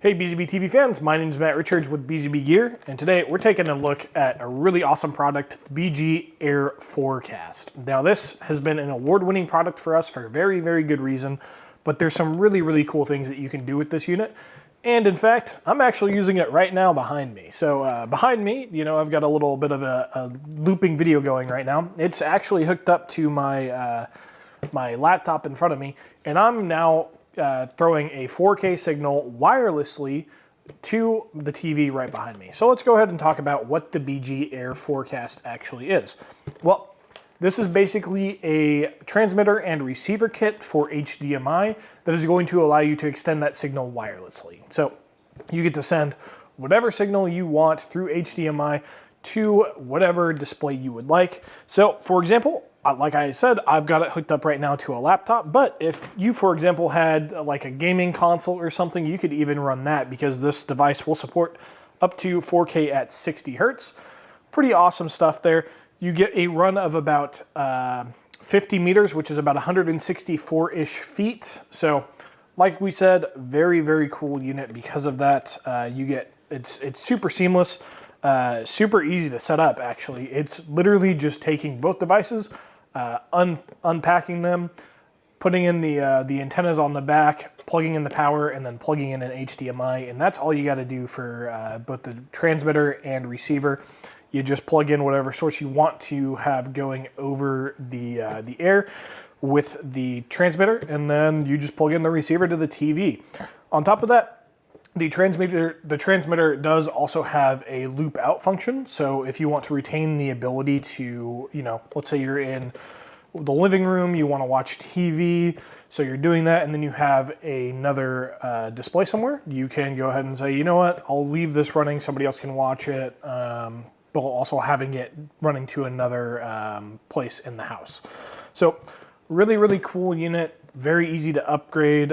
Hey BZB TV fans, my name is Matt Richards with BZBGEAR, and today we're taking a look at a really awesome product, BG-Air4Kast. Now this has been an award-winning product for us for a very, very good reason, but there's some really, really cool things that you can do with this unit. And in fact, I'm actually using it right now behind me. So behind me, you know, I've got a little bit of a looping video going right now. It's actually hooked up to my, my laptop in front of me, and I'm now throwing a 4K signal wirelessly to the TV right behind me. So let's go ahead and talk about what the BG-Air4Kast actually is. Well, this is basically a transmitter and receiver kit for HDMI that is going to allow you to extend that signal wirelessly. So you get to send whatever signal you want through HDMI to whatever display you would like. So for example, like I said, I've got it hooked up right now to a laptop, but if you, for example, had like a gaming console or something, you could even run that because this device will support up to 4K at 60 Hertz. Pretty awesome stuff there. You get a run of about 50 meters, which is about 164-ish feet. So like we said, very, very cool unit because of that. You get, it's super seamless, super easy to set up actually. It's literally just taking both devices, unpacking them, putting in the antennas on the back, plugging in the power, and then plugging in an HDMI, and that's all you got to do for both the transmitter and receiver. You just plug in whatever source you want to have going over the air with the transmitter, and then you just plug in the receiver to the TV. On top of that, the transmitter does also have a loop out function. So if you want to retain the ability to, you know, let's say you're in the living room, you want to watch TV, so you're doing that, and then you have another display somewhere, you can go ahead and say, you know what, I'll leave this running, somebody else can watch it, but also having it running to another place in the house. So really, really cool unit. Very easy to upgrade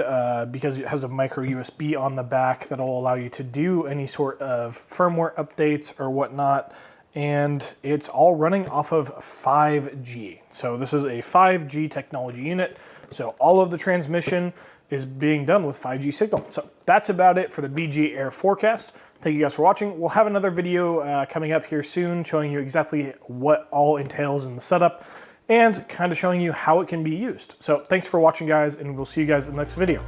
because it has a micro USB on the back that'll allow you to do any sort of firmware updates or whatnot. And it's all running off of 5G. So this is a 5G technology unit. So all of the transmission is being done with 5G signal. So that's about it for the BG-Air4Kast. Thank you guys for watching. We'll have another video coming up here soon showing you exactly what all entails in the setup and kind of showing you how it can be used. So thanks for watching, guys, and we'll see you guys in the next video.